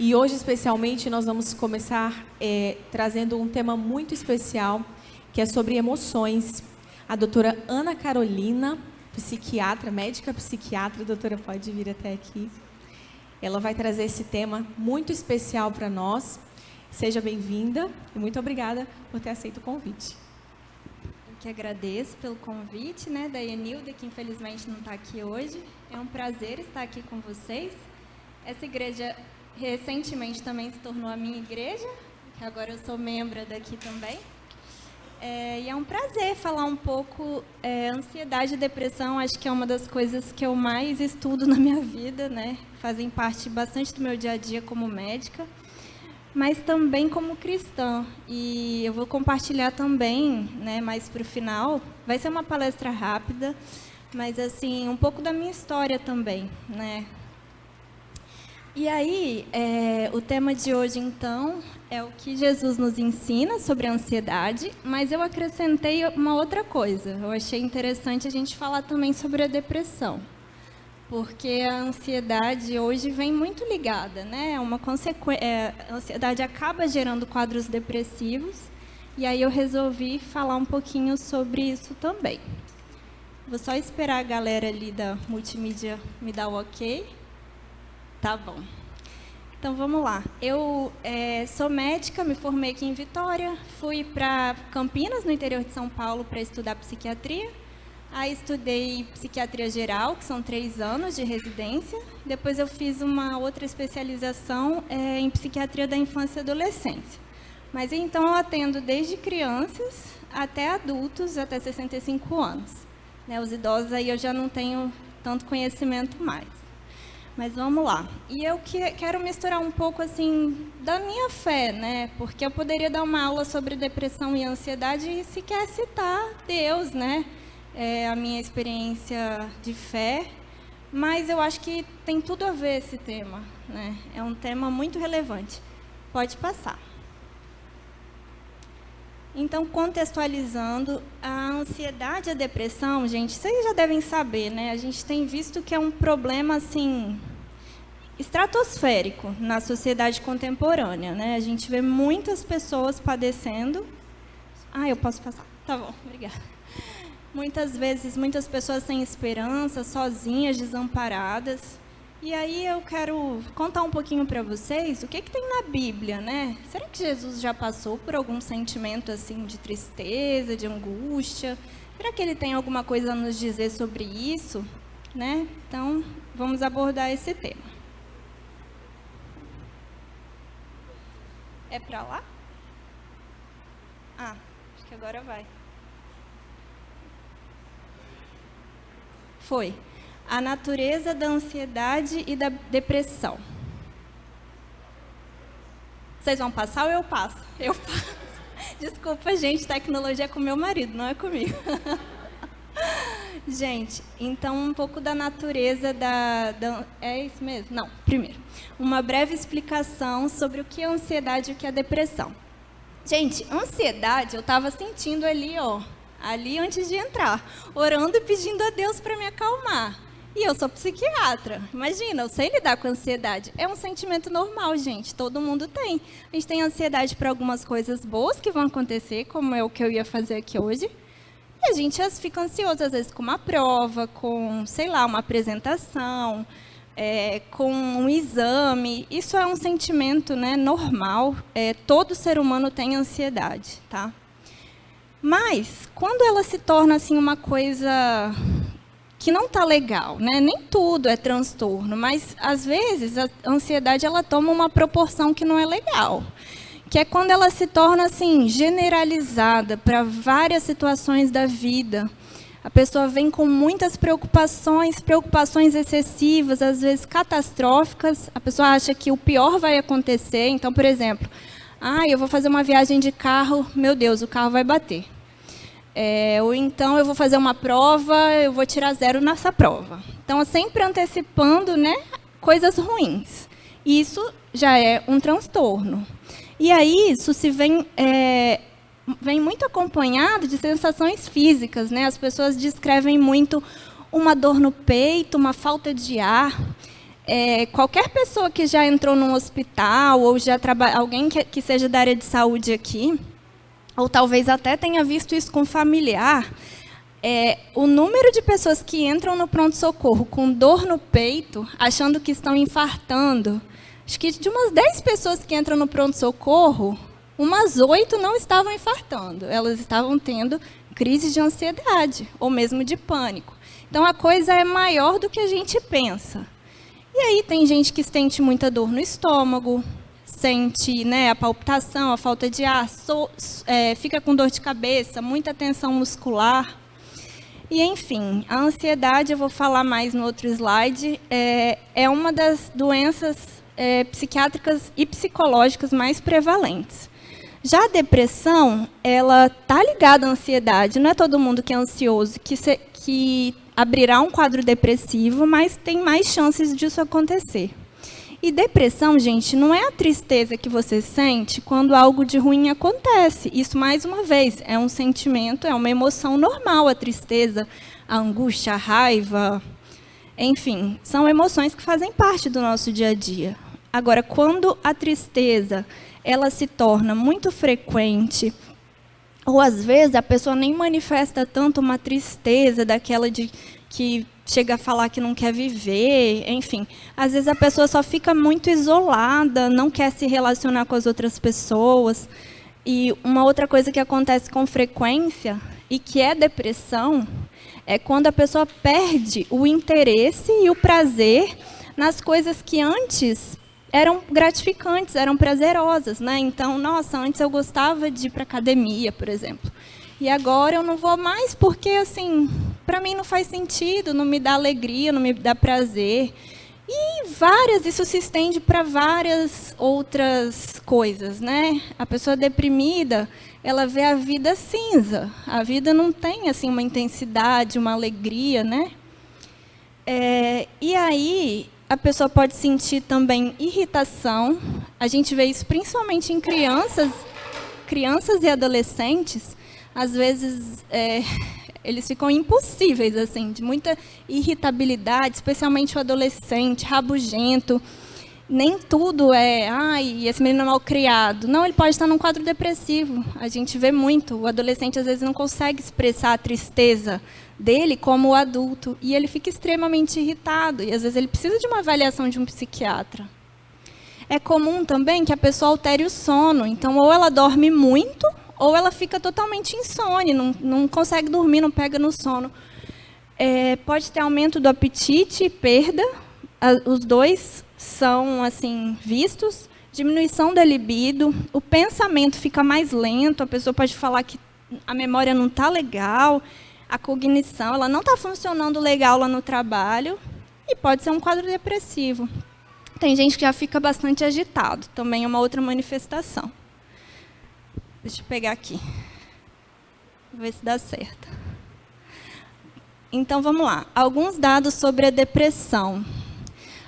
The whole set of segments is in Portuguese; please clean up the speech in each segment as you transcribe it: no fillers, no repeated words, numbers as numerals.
E hoje, especialmente, nós vamos começar trazendo um tema muito especial, que é sobre emoções. A doutora Ana Carolina, psiquiatra, médica psiquiatra, a doutora pode vir até aqui. Ela vai trazer esse tema muito especial para nós. Seja bem-vinda e muito obrigada por ter aceito o convite. Eu que agradeço pelo convite, da Enilda, que infelizmente não está aqui hoje. É um prazer estar aqui com vocês. Essa igreja recentemente também se tornou a minha igreja, que agora eu sou membro daqui também. E é um prazer falar um pouco. Ansiedade e depressão, acho que é uma das coisas que eu mais estudo na minha vida, Fazem parte bastante do meu dia a dia como médica, mas também como cristã. E eu vou compartilhar também, mais para o final. Vai ser uma palestra rápida, mas assim, um pouco da minha história também, E aí, o tema de hoje, então, é o que Jesus nos ensina sobre a ansiedade, mas eu acrescentei uma outra coisa. Eu achei interessante a gente falar também sobre a depressão, porque a ansiedade hoje vem muito ligada, Uma consequência, a ansiedade acaba gerando quadros depressivos, e aí eu resolvi falar um pouquinho sobre isso também. Vou só esperar a galera ali da multimídia me dar o ok. Tá bom. Então, vamos lá. Eu sou médica, me formei aqui em Vitória, fui para Campinas, no interior de São Paulo, para estudar psiquiatria. Aí estudei psiquiatria geral, que são 3 anos de residência. Depois eu fiz uma outra especialização em psiquiatria da infância e adolescência. Mas então eu atendo desde crianças até adultos, até 65 anos. Os idosos aí eu já não tenho tanto conhecimento mais. Mas vamos lá. E eu quero misturar um pouco assim da minha fé, Porque eu poderia dar uma aula sobre depressão e ansiedade e sequer citar Deus, a minha experiência de fé. Mas eu acho que tem tudo a ver esse tema, É um tema muito relevante. Pode passar. Então, contextualizando, a ansiedade e a depressão, gente, vocês já devem saber, A gente tem visto que é um problema, assim, estratosférico na sociedade contemporânea, A gente vê muitas pessoas padecendo. Eu posso passar? Tá bom, obrigada. Muitas vezes, muitas pessoas sem esperança, sozinhas, desamparadas. E aí eu quero contar um pouquinho para vocês o que tem na Bíblia, Será que Jesus já passou por algum sentimento assim de tristeza, de angústia? Será que ele tem alguma coisa a nos dizer sobre isso, Então, vamos abordar esse tema. É para lá? Acho que agora vai. Foi. A natureza da ansiedade e da depressão. Vocês vão passar ou eu passo? Eu passo. Desculpa, gente, tecnologia é com meu marido, não é comigo. Gente, então um pouco da natureza É isso mesmo? Não, primeiro. Uma breve explicação sobre o que é ansiedade e o que é depressão. Gente, ansiedade eu estava sentindo ali antes de entrar, orando e pedindo a Deus para me acalmar. E eu sou psiquiatra. Imagina, eu sei lidar com ansiedade. É um sentimento normal, gente. Todo mundo tem. A gente tem ansiedade para algumas coisas boas que vão acontecer, como é o que eu ia fazer aqui hoje. E a gente fica ansioso, às vezes, com uma prova, com, uma apresentação, com um exame. Isso é um sentimento, normal. Todo ser humano tem ansiedade, tá? Mas, quando ela se torna, assim, uma coisa que não está legal, Nem tudo é transtorno, mas às vezes a ansiedade ela toma uma proporção que não é legal, que é quando ela se torna assim generalizada para várias situações da vida. A pessoa vem com muitas preocupações excessivas, às vezes catastróficas. A pessoa acha que o pior vai acontecer. Então, por exemplo, eu vou fazer uma viagem de carro, meu Deus, o carro vai bater. Ou então eu vou fazer uma prova, eu vou tirar 0 nessa prova. Então, sempre antecipando, coisas ruins. Isso já é um transtorno. E aí, isso vem muito acompanhado de sensações físicas, As pessoas descrevem muito uma dor no peito, uma falta de ar, qualquer pessoa que já entrou num hospital ou já alguém que seja da área de saúde aqui, ou talvez até tenha visto isso com familiar, o número de pessoas que entram no pronto-socorro com dor no peito, achando que estão infartando, acho que de umas 10 pessoas que entram no pronto-socorro, umas 8 não estavam infartando, elas estavam tendo crise de ansiedade, ou mesmo de pânico. Então, a coisa é maior do que a gente pensa. E aí tem gente que sente muita dor no estômago, sente, né, a palpitação, a falta de ar, fica com dor de cabeça, muita tensão muscular. E, enfim, a ansiedade, eu vou falar mais no outro slide, é uma das doenças psiquiátricas e psicológicas mais prevalentes. Já a depressão, ela está ligada à ansiedade. Não é todo mundo que é ansioso que abrirá um quadro depressivo, mas tem mais chances disso acontecer. E depressão, gente, não é a tristeza que você sente quando algo de ruim acontece. Isso, mais uma vez, é um sentimento, é uma emoção normal, a tristeza, a angústia, a raiva. Enfim, são emoções que fazem parte do nosso dia a dia. Agora, quando a tristeza ela se torna muito frequente, ou às vezes a pessoa nem manifesta tanto uma tristeza daquela de que chega a falar que não quer viver, enfim. Às vezes a pessoa só fica muito isolada, não quer se relacionar com as outras pessoas. E uma outra coisa que acontece com frequência, e que é depressão, é quando a pessoa perde o interesse e o prazer nas coisas que antes eram gratificantes, eram prazerosas, né? Então, nossa, antes eu gostava de ir para academia, por exemplo. E agora eu não vou mais porque, assim, para mim não faz sentido, não me dá alegria, não me dá prazer. E isso se estende para várias outras coisas, né? A pessoa deprimida, ela vê a vida cinza. A vida não tem, assim, uma intensidade, uma alegria, né? E aí a pessoa pode sentir também irritação. A gente vê isso principalmente em crianças e adolescentes. Às vezes, eles ficam impossíveis, assim, de muita irritabilidade, especialmente o adolescente, rabugento. Nem tudo esse menino é mal criado. Não, ele pode estar num quadro depressivo. A gente vê muito. O adolescente, às vezes, não consegue expressar a tristeza dele como o adulto. E ele fica extremamente irritado. E, às vezes, ele precisa de uma avaliação de um psiquiatra. É comum também que a pessoa altere o sono. Então, ou ela dorme muito, ou ela fica totalmente insone, não consegue dormir, não pega no sono. Pode ter aumento do apetite e perda. Os dois são assim vistos. Diminuição da libido. O pensamento fica mais lento. A pessoa pode falar que a memória não está legal. A cognição ela não está funcionando legal lá no trabalho. E pode ser um quadro depressivo. Tem gente que já fica bastante agitado. Também é uma outra manifestação. Deixa eu pegar aqui. Vou ver se dá certo. Então, vamos lá. Alguns dados sobre a depressão.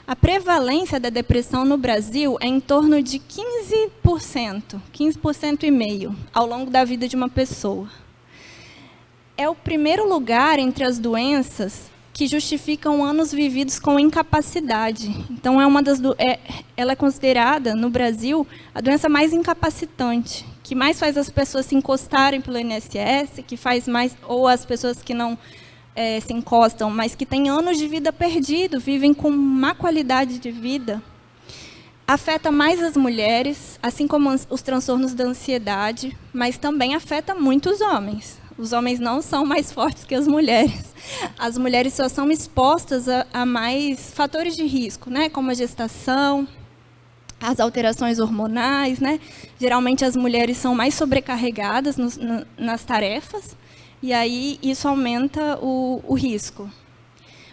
A prevalência da depressão no Brasil é em torno de 15%, 15,5% ao longo da vida de uma pessoa. É o primeiro lugar entre as doenças que justificam anos vividos com incapacidade. Então, ela é considerada, no Brasil, a doença mais incapacitante, que mais faz as pessoas se encostarem pelo INSS, que faz mais, ou as pessoas que não se encostam, mas que têm anos de vida perdido, vivem com má qualidade de vida. Afeta mais as mulheres, assim como os transtornos da ansiedade, mas também afeta muito os homens. Os homens não são mais fortes que as mulheres. As mulheres só são expostas a mais fatores de risco, né? Como a gestação, as alterações hormonais, né? Geralmente as mulheres são mais sobrecarregadas nas tarefas, e aí isso aumenta o risco.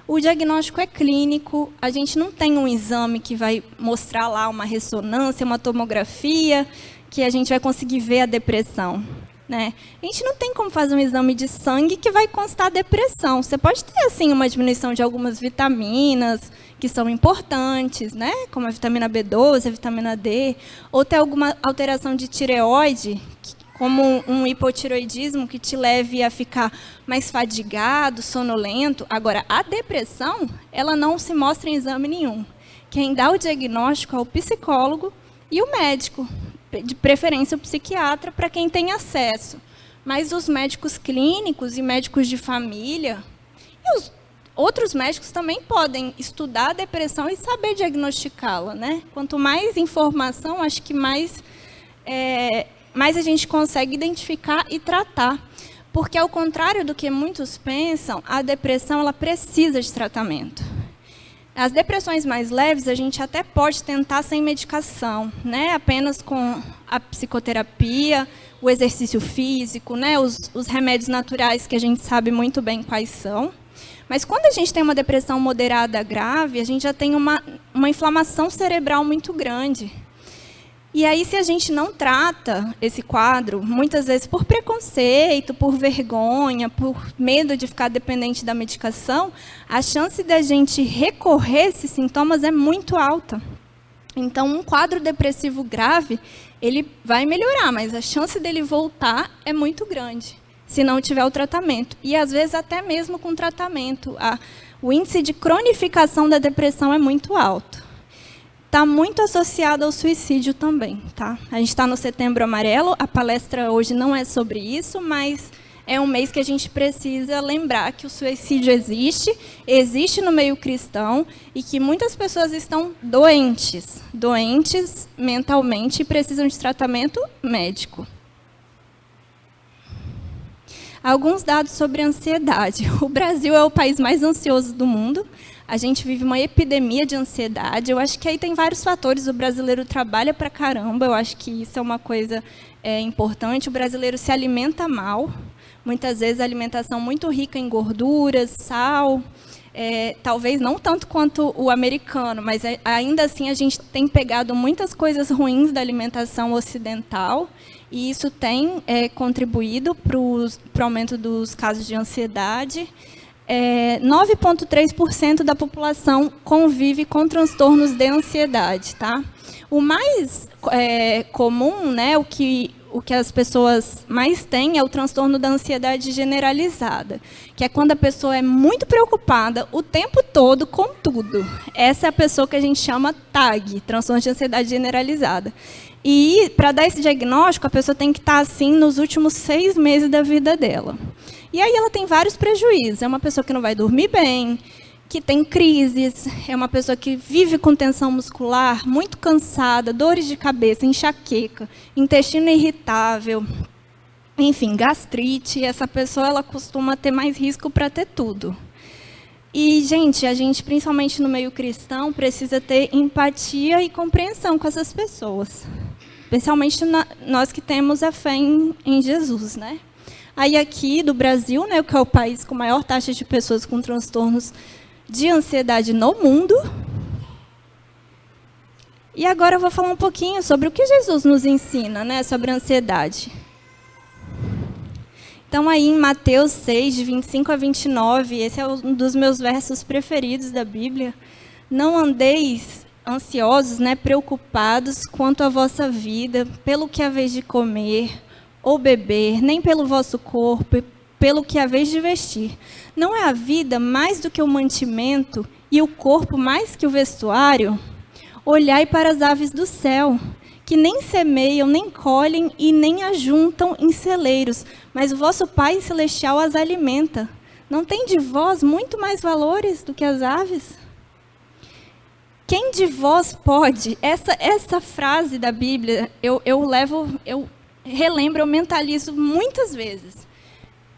O diagnóstico é clínico, a gente não tem um exame que vai mostrar lá uma ressonância, uma tomografia, que a gente vai conseguir ver a depressão. Né? A gente não tem como fazer um exame de sangue que vai constar depressão. Você pode ter assim uma diminuição de algumas vitaminas que são importantes, né? Como a vitamina B12, a vitamina D, ou ter alguma alteração de tireoide, como um hipotireoidismo que te leve a ficar mais fadigado, sonolento. Agora, a depressão, ela não se mostra em exame nenhum. quem dá o diagnóstico é o psicólogo e o médico, de preferência o psiquiatra, para quem tem acesso. Mas os médicos clínicos e médicos de família, e os outros médicos também podem estudar a depressão e saber diagnosticá-la, né? Quanto mais informação, acho que mais a gente consegue identificar e tratar. Porque, ao contrário do que muitos pensam, a depressão ela precisa de tratamento. As depressões mais leves, a gente até pode tentar sem medicação, né? Apenas com a psicoterapia, o exercício físico, né? Os remédios naturais que a gente sabe muito bem quais são. Mas quando a gente tem uma depressão moderada grave, a gente já tem uma inflamação cerebral muito grande. E aí, se a gente não trata esse quadro, muitas vezes por preconceito, por vergonha, por medo de ficar dependente da medicação, a chance da gente recorrer a esses sintomas é muito alta. Então, um quadro depressivo grave, ele vai melhorar, mas a chance dele voltar é muito grande, se não tiver o tratamento. E, às vezes, até mesmo com tratamento, o índice de cronificação da depressão é muito alto. Está muito associado ao suicídio também, tá? A gente está no Setembro Amarelo, a palestra hoje não é sobre isso, mas é um mês que a gente precisa lembrar que o suicídio existe no meio cristão, e que muitas pessoas estão doentes mentalmente e precisam de tratamento médico. Alguns dados sobre ansiedade. O Brasil é o país mais ansioso do mundo. A gente vive uma epidemia de ansiedade. Eu acho que aí tem vários fatores. O brasileiro trabalha pra caramba. Eu acho que isso é uma coisa importante. O brasileiro se alimenta mal. Muitas vezes a alimentação muito rica em gorduras, sal. Talvez não tanto quanto o americano, mas ainda assim a gente tem pegado muitas coisas ruins da alimentação ocidental. E isso tem contribuído para o aumento dos casos de ansiedade. 9,3% da população convive com transtornos de ansiedade, tá? O mais comum, né, o que as pessoas mais têm é o transtorno da ansiedade generalizada, que é quando a pessoa é muito preocupada o tempo todo com tudo. Essa é a pessoa que a gente chama TAG, transtorno de ansiedade generalizada. E, para dar esse diagnóstico, a pessoa tem que estar assim nos últimos 6 meses da vida dela. E aí ela tem vários prejuízos. É uma pessoa que não vai dormir bem, que tem crises, é uma pessoa que vive com tensão muscular, muito cansada, dores de cabeça, enxaqueca, intestino irritável, enfim, gastrite. Essa pessoa ela costuma ter mais risco para ter tudo. E, gente, a gente, principalmente no meio cristão, precisa ter empatia e compreensão com essas pessoas. Especialmente nós que temos a fé em Jesus, né? Aí aqui do Brasil, né, que é o país com maior taxa de pessoas com transtornos de ansiedade no mundo. E agora eu vou falar um pouquinho sobre o que Jesus nos ensina, né, sobre a ansiedade. Então, aí em Mateus 6, de 25 a 29, esse é um dos meus versos preferidos da Bíblia. Não andeis ansiosos, né, preocupados quanto à vossa vida, pelo que haveis de comer ou beber, nem pelo vosso corpo, pelo que haveis de vestir. Não é a vida mais do que o mantimento e o corpo mais que o vestuário? Olhai para as aves do céu, que nem semeiam, nem colhem e nem ajuntam em celeiros, mas o vosso Pai Celestial as alimenta. Não tem de vós muito mais valores do que as aves? Quem de vós pode? Essa frase da Bíblia, eu relembro, eu mentalizo muitas vezes.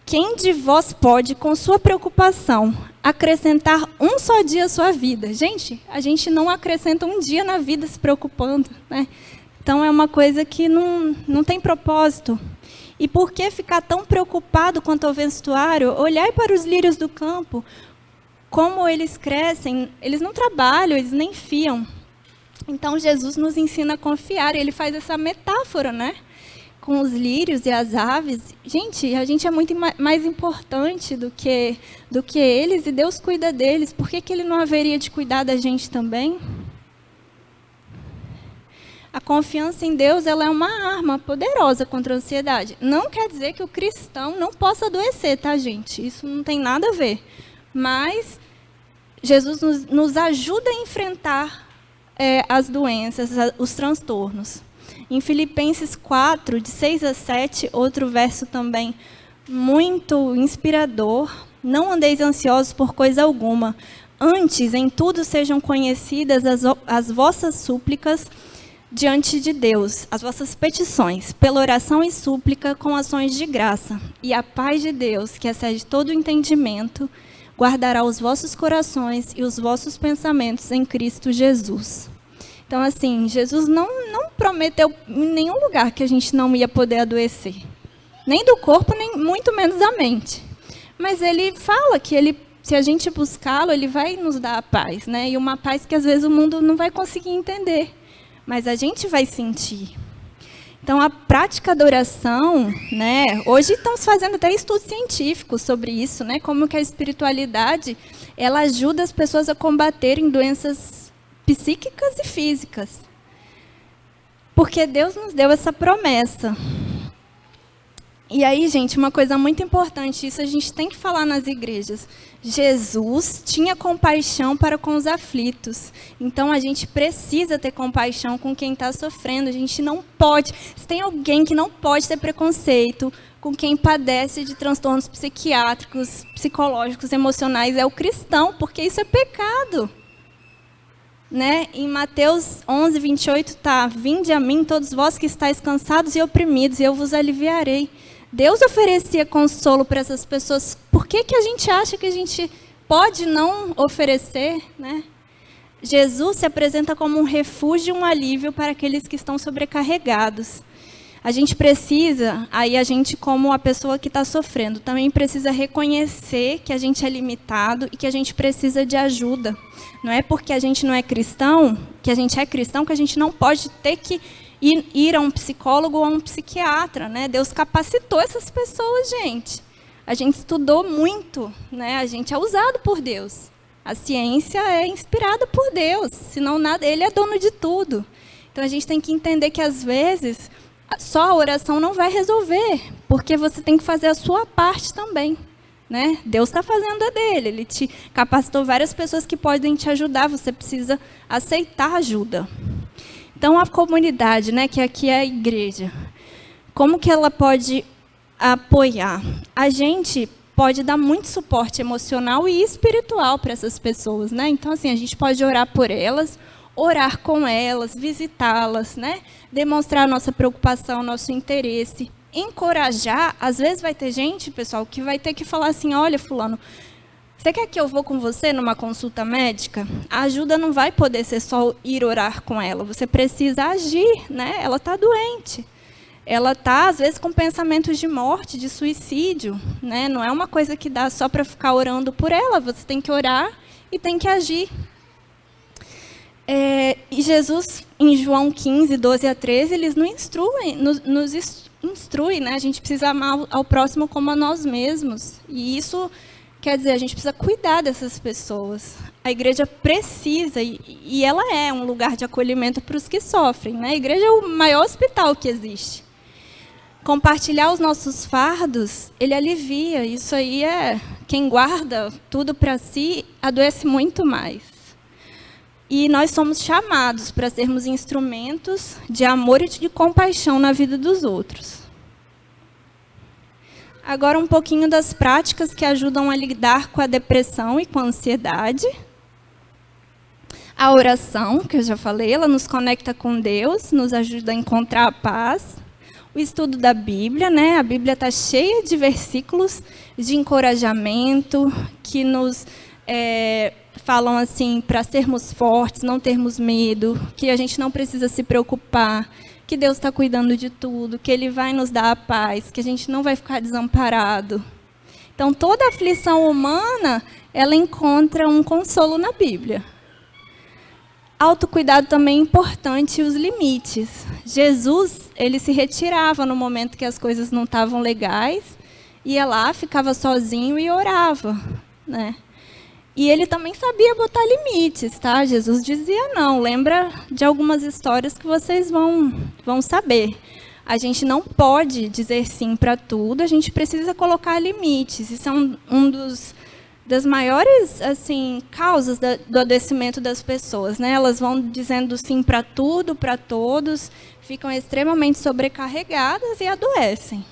Quem de vós pode, com sua preocupação, acrescentar um só dia à sua vida? Gente, a gente não acrescenta um dia na vida se preocupando, né? Então, é uma coisa que não tem propósito. E por que ficar tão preocupado quanto ao vestuário? Olhai para os lírios do campo, como eles crescem, eles não trabalham, eles nem fiam. Então, Jesus nos ensina a confiar, ele faz essa metáfora, né? Com os lírios e as aves. Gente, a gente é muito mais importante do que eles, e Deus cuida deles. Por que ele não haveria de cuidar da gente também? A confiança em Deus, ela é uma arma poderosa contra a ansiedade. Não quer dizer que o cristão não possa adoecer, tá, gente? Isso não tem nada a ver. Mas Jesus nos ajuda a enfrentar as doenças, os transtornos. Em Filipenses 4, de 6 a 7, outro verso também muito inspirador. Não andeis ansiosos por coisa alguma. Antes, em tudo sejam conhecidas as vossas súplicas diante de Deus, as vossas petições, pela oração e súplica com ações de graça. E a paz de Deus, que excede todo o entendimento, guardará os vossos corações e os vossos pensamentos em Cristo Jesus. Então, assim, Jesus não prometeu em nenhum lugar que a gente não ia poder adoecer. Nem do corpo, nem muito menos da mente. Mas ele fala que se a gente buscá-lo, ele vai nos dar a paz, né? E uma paz que às vezes o mundo não vai conseguir entender, mas a gente vai sentir. Então, a prática da oração, né? Hoje estamos fazendo até estudos científicos sobre isso, né? Como que a espiritualidade, ela ajuda as pessoas a combaterem doenças psíquicas e físicas. Porque Deus nos deu essa promessa. E aí, gente, uma coisa muito importante, isso a gente tem que falar nas igrejas. Jesus tinha compaixão para com os aflitos. Então, a gente precisa ter compaixão com quem está sofrendo. A gente não pode... Se tem alguém que não pode ter preconceito com quem padece de transtornos psiquiátricos, psicológicos, emocionais, é o cristão, porque isso é pecado. Né? Em Mateus 11, 28, está: vinde a mim, todos vós que estáis cansados e oprimidos, e eu vos aliviarei. Deus oferecia consolo para essas pessoas. Por que a gente acha que a gente pode não oferecer, né? Jesus se apresenta como um refúgio e um alívio para aqueles que estão sobrecarregados. A gente precisa, aí a gente como a pessoa que está sofrendo, também precisa reconhecer que a gente é limitado e que a gente precisa de ajuda. Não é porque a gente não é cristão, que a gente é cristão, que a gente não pode ter que ir a um psicólogo ou a um psiquiatra, né? Deus capacitou essas pessoas, gente. A gente estudou muito, né? A gente é usado por Deus. A ciência é inspirada por Deus, senão nada, Ele é dono de tudo. Então a gente tem que entender que às vezes só a oração não vai resolver, porque você tem que fazer a sua parte também, né? Deus está fazendo a dele, Ele te capacitou várias pessoas que podem te ajudar, você precisa aceitar ajuda. Então, a comunidade, né, que aqui é a igreja, como que ela pode apoiar? A gente pode dar muito suporte emocional e espiritual para essas pessoas, né? Então, assim, a gente pode orar por elas, orar com elas, visitá-las, né? Demonstrar nossa preocupação, nosso interesse, encorajar. Às vezes vai ter gente, pessoal, que vai ter que falar assim: olha, fulano, você quer que eu vou com você numa consulta médica? A ajuda não vai poder ser só ir orar com ela. Você precisa agir, né? Ela está doente. Ela está, às vezes, com pensamentos de morte, de suicídio, né? Não é uma coisa que dá só para ficar orando por ela. Você tem que orar e tem que agir. E Jesus, em João 15, 12 a 13, eles nos instrui, né? A gente precisa amar ao próximo como a nós mesmos. E isso... quer dizer, a gente precisa cuidar dessas pessoas. A igreja precisa, e ela é um lugar de acolhimento para os que sofrem, né? A igreja é o maior hospital que existe. Compartilhar os nossos fardos, ele alivia. Isso aí quem guarda tudo para si, adoece muito mais. E nós somos chamados para sermos instrumentos de amor e de compaixão na vida dos outros. Agora, um pouquinho das práticas que ajudam a lidar com a depressão e com a ansiedade. A oração, que eu já falei, ela nos conecta com Deus, nos ajuda a encontrar a paz. O estudo da Bíblia, né? A Bíblia está cheia de versículos de encorajamento, que nos falam assim, para sermos fortes, não termos medo, que a gente não precisa se preocupar, que Deus está cuidando de tudo, que Ele vai nos dar a paz, que a gente não vai ficar desamparado. Então, toda aflição humana, ela encontra um consolo na Bíblia. Autocuidado também é importante, os limites. Jesus, ele se retirava no momento que as coisas não estavam legais, ia lá, ficava sozinho e orava, né? E ele também sabia botar limites, tá? Jesus dizia não. Lembra de algumas histórias que vocês vão saber. A gente não pode dizer sim para tudo, a gente precisa colocar limites. Isso é um das maiores assim, causas do adoecimento das pessoas, né? Elas vão dizendo sim para tudo, para todos, ficam extremamente sobrecarregadas e adoecem.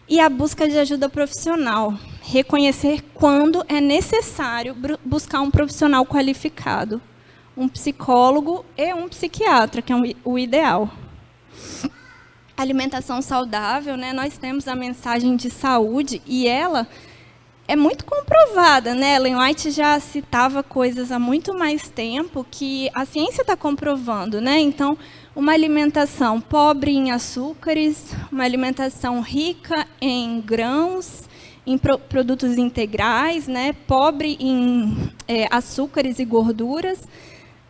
E a busca de ajuda profissional. Reconhecer quando é necessário buscar um profissional qualificado, um psicólogo e um psiquiatra, que é o ideal. Alimentação saudável, né? Nós temos a mensagem de saúde e ela é muito comprovada, né? Ellen White já citava coisas há muito mais tempo que a ciência está comprovando, né? Então, uma alimentação pobre em açúcares, uma alimentação rica em grãos, em produtos integrais, né? Pobre em açúcares e gorduras.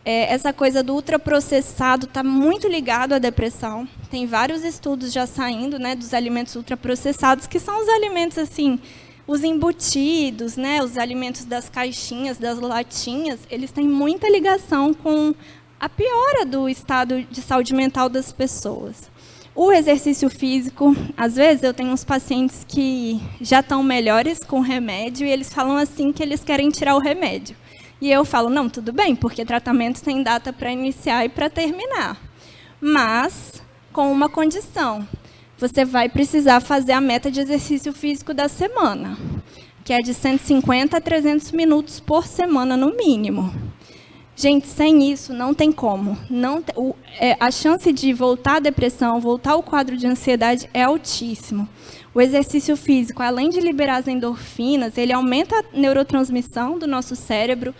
Essa coisa do ultraprocessado está muito ligado à depressão. Tem vários estudos já saindo, né, dos alimentos ultraprocessados, que são os alimentos assim, os embutidos, né, os alimentos das caixinhas, das latinhas, eles têm muita ligação com a piora do estado de saúde mental das pessoas. O exercício físico, às vezes eu tenho uns pacientes que já estão melhores com remédio e eles falam assim que eles querem tirar o remédio. E eu falo, não, tudo bem, porque tratamento tem data para iniciar e para terminar. Mas com uma condição. Você vai precisar fazer a meta de exercício físico da semana, que é de 150 a 300 minutos por semana, no mínimo. Gente, sem isso, não tem como. A chance de voltar à depressão, voltar ao quadro de ansiedade é altíssimo. O exercício físico, além de liberar as endorfinas, ele aumenta a neurotransmissão do nosso cérebro,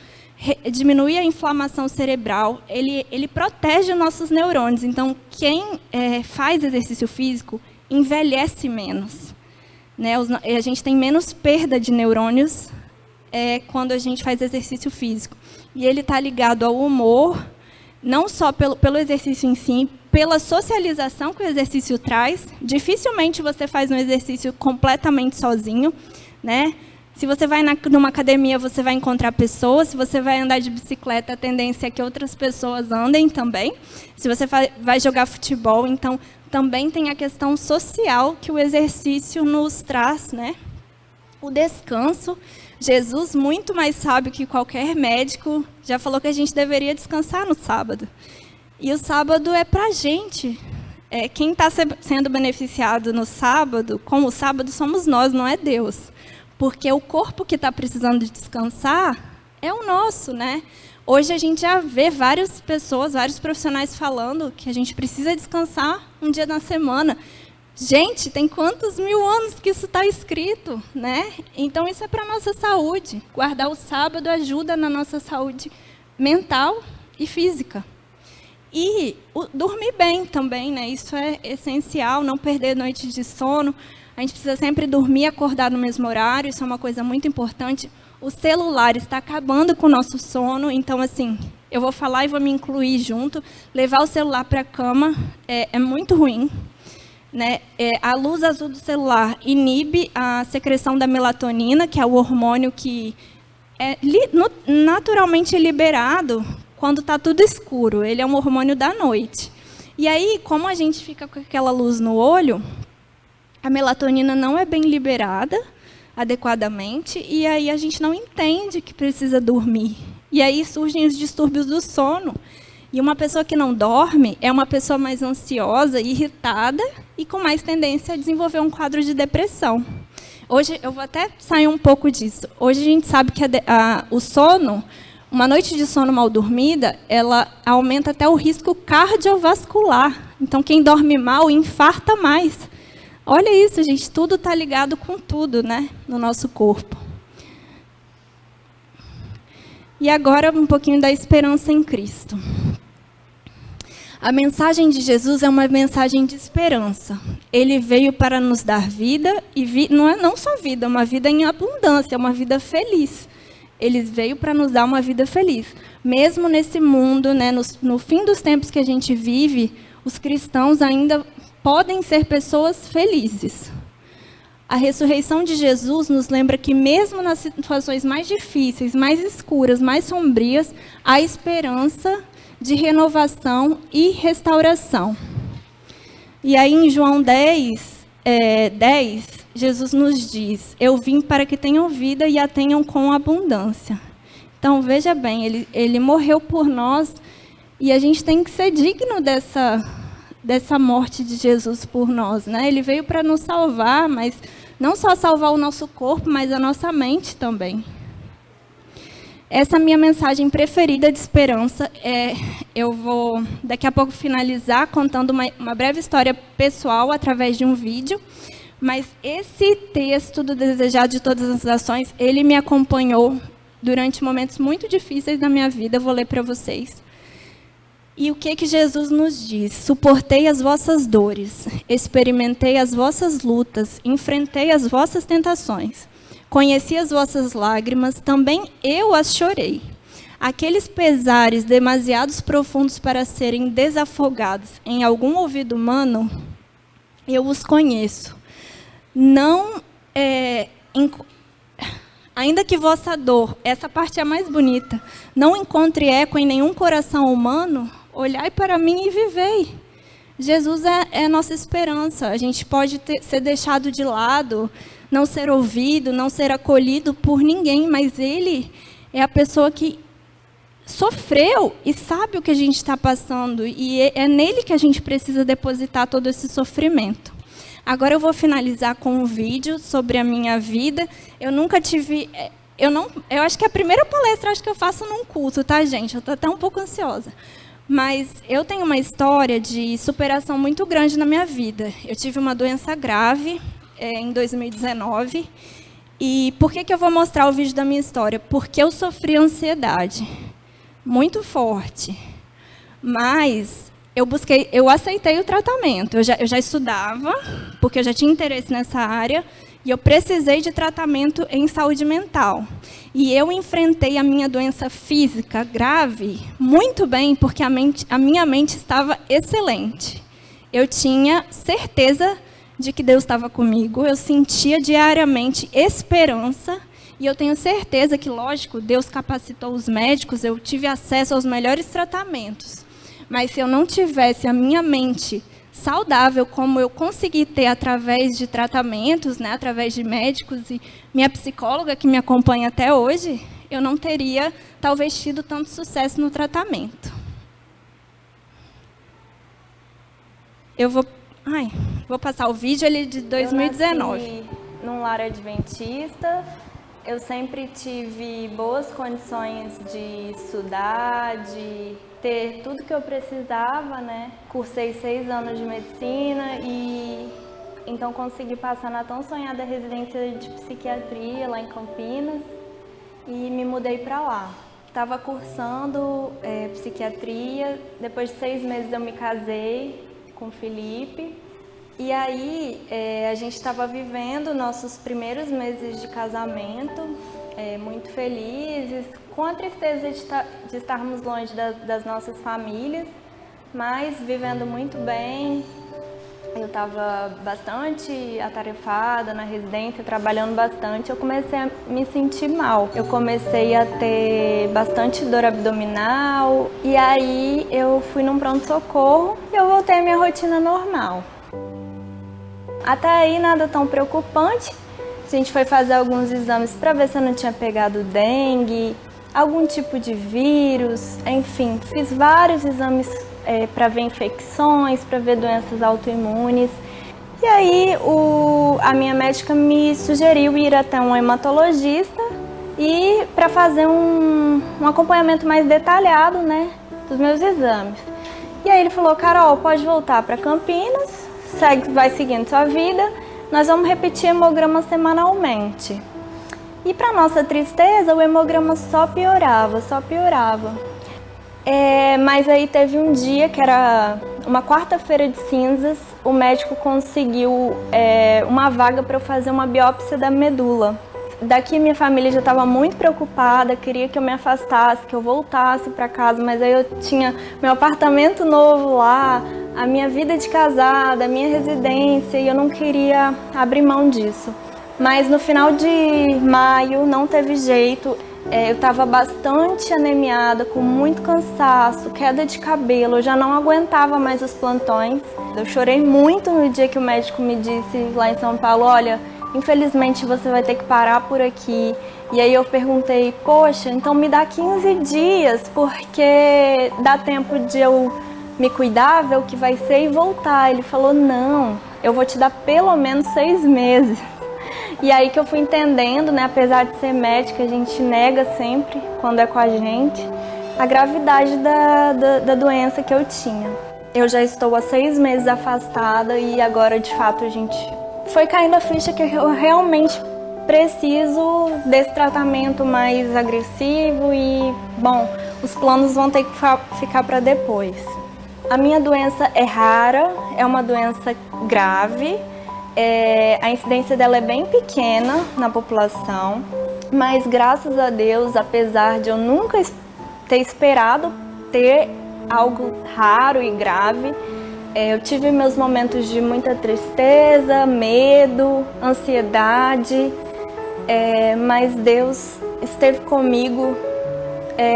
diminui a inflamação cerebral, ele protege os nossos neurônios. Então, quem faz exercício físico envelhece menos, né? A gente tem menos perda de neurônios quando a gente faz exercício físico. E ele está ligado ao humor, não só pelo exercício em si, pela socialização que o exercício traz. Dificilmente você faz um exercício completamente sozinho, né? Se você vai numa academia, você vai encontrar pessoas. Se você vai andar de bicicleta, a tendência é que outras pessoas andem também. Se você vai jogar futebol, então, também tem a questão social que o exercício nos traz, né? O descanso. Jesus, muito mais sábio que qualquer médico, já falou que a gente deveria descansar no sábado. E o sábado é para a gente. Quem está sendo beneficiado no sábado, com o sábado, somos nós, não é Deus. Porque o corpo que está precisando de descansar é o nosso, né? Hoje a gente já vê várias pessoas, vários profissionais falando que a gente precisa descansar um dia na semana. Gente, tem quantos mil anos que isso está escrito, né? Então, isso é para a nossa saúde. Guardar o sábado ajuda na nossa saúde mental e física. E dormir bem também, né? Isso é essencial, não perder noites de sono. A gente precisa sempre dormir e acordar no mesmo horário, isso é uma coisa muito importante. O celular está acabando com o nosso sono, então, assim, eu vou falar e vou me incluir junto. Levar o celular para a cama é muito ruim, né? A luz azul do celular inibe a secreção da melatonina, que é o hormônio que é naturalmente liberado quando está tudo escuro. Ele é um hormônio da noite. E aí, como a gente fica com aquela luz no olho, a melatonina não é bem liberada adequadamente, e aí a gente não entende que precisa dormir. E aí surgem os distúrbios do sono. E uma pessoa que não dorme é uma pessoa mais ansiosa, irritada e com mais tendência a desenvolver um quadro de depressão. Hoje, eu vou até sair um pouco disso. Hoje a gente sabe que o sono, uma noite de sono mal dormida, ela aumenta até o risco cardiovascular. Então, quem dorme mal infarta mais. Olha isso, gente, tudo está ligado com tudo, né, no nosso corpo. E agora, um pouquinho da esperança em Cristo. A mensagem de Jesus é uma mensagem de esperança. Ele veio para nos dar vida, e não só vida, uma vida em abundância, uma vida feliz. Ele veio para nos dar uma vida feliz. Mesmo nesse mundo, né, no fim dos tempos que a gente vive, os cristãos ainda podem ser pessoas felizes. A ressurreição de Jesus nos lembra que mesmo nas situações mais difíceis, mais escuras, mais sombrias, há esperança de renovação e restauração. E aí em João 10, Jesus nos diz: eu vim para que tenham vida e a tenham com abundância. Então, veja bem, ele morreu por nós e a gente tem que ser digno dessa morte de Jesus por nós, né? Ele veio para nos salvar, mas não só salvar o nosso corpo, mas a nossa mente também. Essa é a minha mensagem preferida de esperança. Eu vou, daqui a pouco, finalizar contando uma breve história pessoal através de um vídeo. Mas esse texto do Desejado de Todas as Nações, ele me acompanhou durante momentos muito difíceis da minha vida. Eu vou ler para vocês. E o que Jesus nos diz? Suportei as vossas dores, experimentei as vossas lutas, enfrentei as vossas tentações. Conheci as vossas lágrimas, também eu as chorei. Aqueles pesares demasiados profundos para serem desafogados em algum ouvido humano, eu os conheço. Não, ainda que vossa dor, essa parte é a mais bonita, não encontre eco em nenhum coração humano, olhai para mim e vivei. Jesus é a nossa esperança. A gente pode ser deixado de lado, não ser ouvido, não ser acolhido por ninguém, mas Ele é a pessoa que sofreu e sabe o que a gente está passando, e é nele que a gente precisa depositar todo esse sofrimento. Agora eu vou finalizar com um vídeo sobre a minha vida. Eu nunca tive... Eu acho que é a primeira palestra que eu faço num culto, tá, gente? Eu estou até um pouco ansiosa. Mas eu tenho uma história de superação muito grande na minha vida. Eu tive uma doença grave em 2019. E por que eu vou mostrar o vídeo da minha história? Porque eu sofri ansiedade muito forte. Mas eu aceitei o tratamento. Eu já estudava, porque eu já tinha interesse nessa área, e eu precisei de tratamento em saúde mental. E eu enfrentei a minha doença física grave muito bem, porque a minha mente estava excelente. Eu tinha certeza de que Deus estava comigo, eu sentia diariamente esperança, e eu tenho certeza que, lógico, Deus capacitou os médicos, eu tive acesso aos melhores tratamentos. Mas se eu não tivesse a minha mente saudável, como eu consegui ter através de tratamentos, né, através de médicos e minha psicóloga que me acompanha até hoje, eu não teria, talvez, tido tanto sucesso no tratamento. Eu vou passar o vídeo, ele é de 2019. Eu nasci num lar adventista. Eu sempre tive boas condições de estudar, de ter tudo que eu precisava, né? Cursei 6 anos de medicina e então consegui passar na tão sonhada residência de psiquiatria lá em Campinas e me mudei para lá. Estava cursando psiquiatria, depois de 6 meses eu me casei com o Felipe. E aí, a gente estava vivendo nossos primeiros meses de casamento, muito felizes, com a tristeza de estarmos longe das nossas famílias, mas vivendo muito bem. Eu estava bastante atarefada na residência, trabalhando bastante. Eu comecei a me sentir mal. Eu comecei a ter bastante dor abdominal, e aí eu fui num pronto-socorro e eu voltei à minha rotina normal. Até aí nada tão preocupante. A gente foi fazer alguns exames para ver se eu não tinha pegado dengue, algum tipo de vírus, enfim, fiz vários exames para ver infecções, para ver doenças autoimunes. E aí a minha médica me sugeriu ir até um hematologista e para fazer um acompanhamento mais detalhado, né, dos meus exames. E aí ele falou: Carol, pode voltar para Campinas, vai seguindo sua vida, nós vamos repetir hemograma semanalmente. E para nossa tristeza, o hemograma só piorava. Mas aí teve um dia, que era uma quarta-feira de cinzas, o médico conseguiu uma vaga para eu fazer uma biópsia da medula. Daqui minha família já estava muito preocupada, queria que eu me afastasse, que eu voltasse para casa, mas aí eu tinha meu apartamento novo lá, a minha vida de casada, a minha residência, e eu não queria abrir mão disso. Mas no final de maio não teve jeito, eu estava bastante anemiada, com muito cansaço, queda de cabelo, eu já não aguentava mais os plantões. Eu chorei muito no dia que o médico me disse lá em São Paulo: olha, infelizmente você vai ter que parar por aqui. E aí eu perguntei, poxa, então me dá 15 dias, porque dá tempo de eu me cuidar, ver o que vai ser e voltar. Ele falou, não, eu vou te dar pelo menos 6 meses. E aí que eu fui entendendo, né, apesar de ser médica, a gente nega sempre, quando é com a gente, a gravidade da doença que eu tinha. Eu já estou há 6 meses afastada e agora, de fato, a gente foi caindo a ficha que eu realmente preciso desse tratamento mais agressivo e, bom, os planos vão ter que ficar para depois. A minha doença é rara, é uma doença grave, a incidência dela é bem pequena na população, mas graças a Deus, apesar de eu nunca ter esperado ter algo raro e grave, eu tive meus momentos de muita tristeza, medo, ansiedade, mas Deus esteve comigo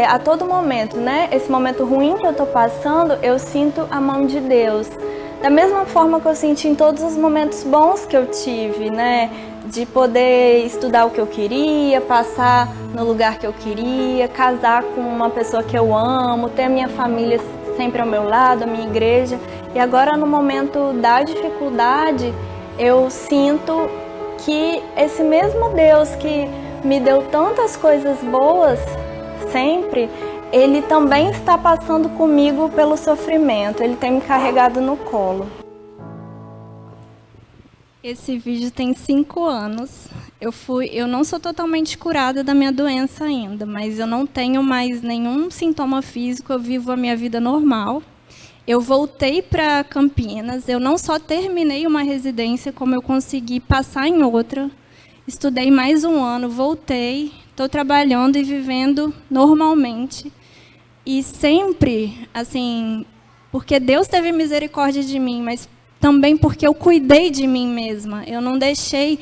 a todo momento, né? Esse momento ruim que eu tô passando, eu sinto a mão de Deus. Da mesma forma que eu senti em todos os momentos bons que eu tive, né? De poder estudar o que eu queria, passar no lugar que eu queria, casar com uma pessoa que eu amo, ter a minha família sempre ao meu lado, a minha igreja. E agora, no momento da dificuldade, eu sinto que esse mesmo Deus que me deu tantas coisas boas sempre, Ele também está passando comigo pelo sofrimento. Ele tem me carregado no colo. Esse vídeo tem 5 anos. Eu não sou totalmente curada da minha doença ainda, mas eu não tenho mais nenhum sintoma físico, eu vivo a minha vida normal. Eu voltei para Campinas, eu não só terminei uma residência, como eu consegui passar em outra. Estudei mais 1 ano, voltei, estou trabalhando e vivendo normalmente. E sempre, assim, porque Deus teve misericórdia de mim, mas também porque eu cuidei de mim mesma. Eu não deixei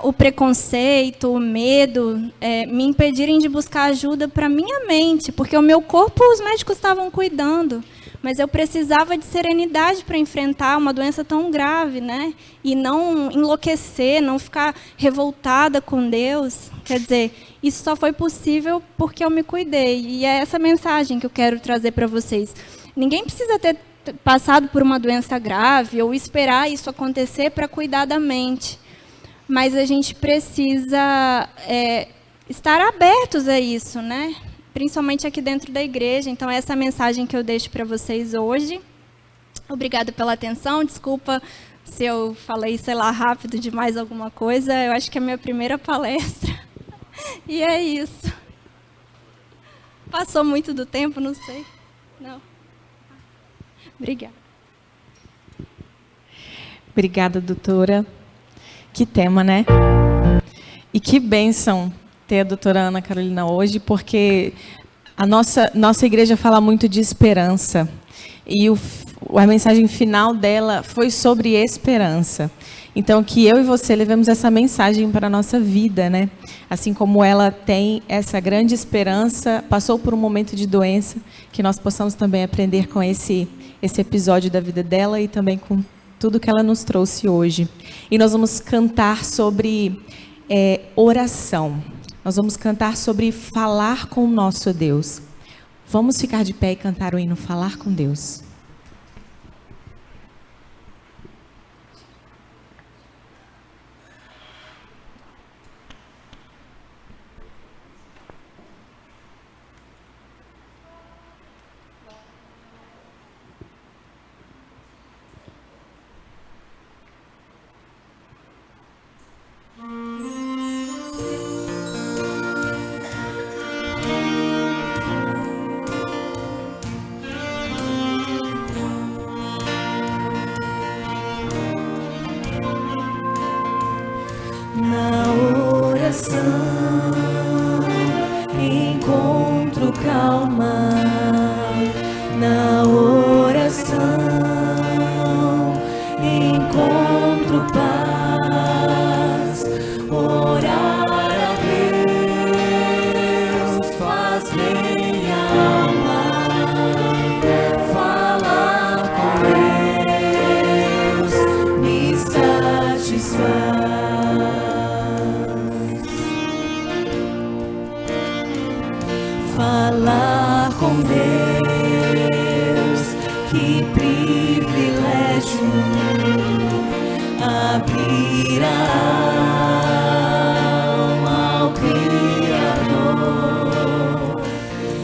o preconceito, o medo me impedirem de buscar ajuda para minha mente, porque o meu corpo os médicos estavam cuidando, mas eu precisava de serenidade para enfrentar uma doença tão grave, né? E não enlouquecer, não ficar revoltada com Deus. Quer dizer, isso só foi possível porque eu me cuidei. E é essa mensagem que eu quero trazer para vocês. Ninguém precisa ter passado por uma doença grave ou esperar isso acontecer para cuidar da mente. Mas a gente precisa estar abertos a isso, né? Principalmente aqui dentro da igreja. Então, essa é a mensagem que eu deixo para vocês hoje. Obrigada pela atenção. Desculpa se eu falei, sei lá, rápido demais alguma coisa. Eu acho que é a minha primeira palestra. E é isso. Passou muito do tempo, não sei. Não. Obrigada. Obrigada, doutora. Que tema, né? E que bênção ter a doutora Ana Carolina hoje, porque a nossa igreja fala muito de esperança. E a mensagem final dela foi sobre esperança. Então, que eu e você levemos essa mensagem para a nossa vida, né? Assim como ela tem essa grande esperança, passou por um momento de doença, que nós possamos também aprender com esse episódio da vida dela e também com tudo que ela nos trouxe hoje. E nós vamos cantar sobre oração. Nós vamos cantar sobre falar com o nosso Deus. Vamos ficar de pé e cantar o hino Falar com Deus. privilégio abrir a alma ao Criador,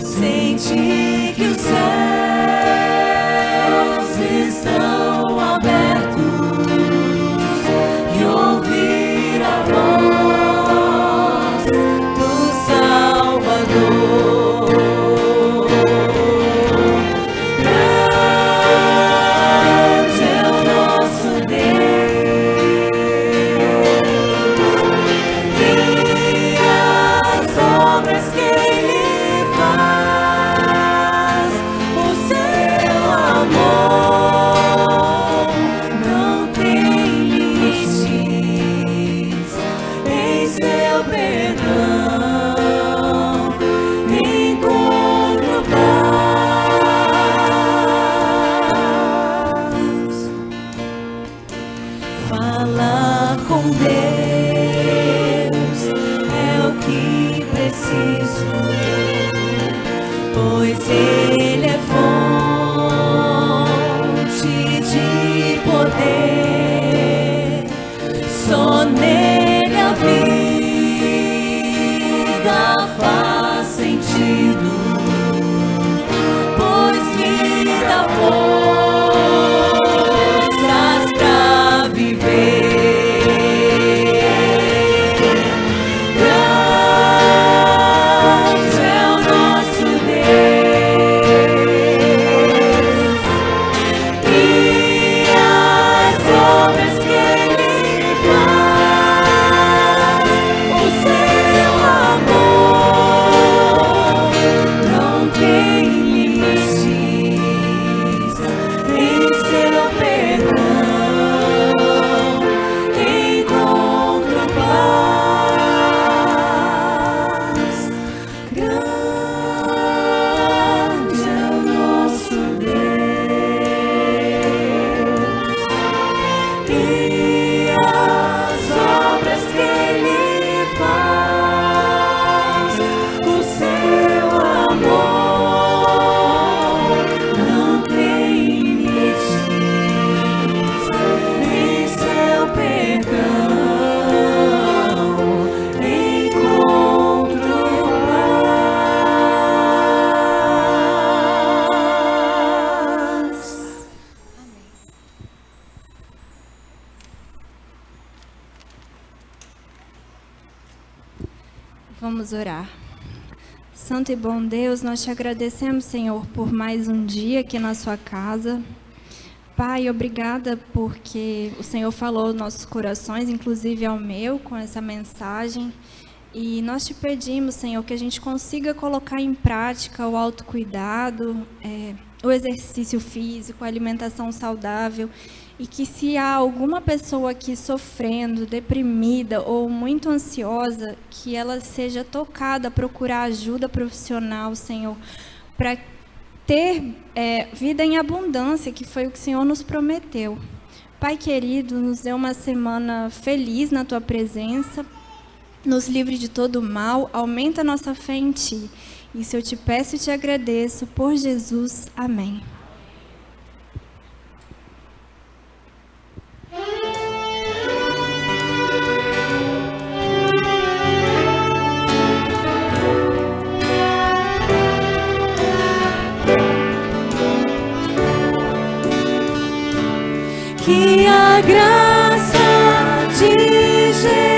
sentir que os céus estão abertos e ouvir a voz do Salvador. Grande é o nosso Deus, e as obras que Ele faz, o seu amor não tem limites, em seu perdão encontro paz. Falar com Deus é o que preciso, pois Ele é fonte de poder. Só nele a vida faz sentido, pois me dá forças pra viver. Grande é o nosso Deus, e as obras que Ele faz, o seu amor não tem limites, em seu perdão encontro paz. Grande é o nosso Deus, e as obras que Ele faz, o seu amor não tem limites, em seu perdão encontro paz. Vamos orar. Santo e bom Deus, nós te agradecemos, Senhor, por mais um dia aqui na sua casa. Pai, obrigada porque o Senhor falou aos nossos corações, inclusive ao meu, com essa mensagem. E nós te pedimos, Senhor, que a gente consiga colocar em prática o autocuidado, o exercício físico, a alimentação saudável. E que se há alguma pessoa aqui sofrendo, deprimida ou muito ansiosa, que ela seja tocada a procurar ajuda profissional, Senhor, para ter vida em abundância, que foi o que o Senhor nos prometeu. Pai querido, nos dê uma semana feliz na Tua presença, nos livre de todo mal, aumenta a nossa fé em Ti. Isso eu te peço e te agradeço, por Jesus. Amém. Que a graça de Jesus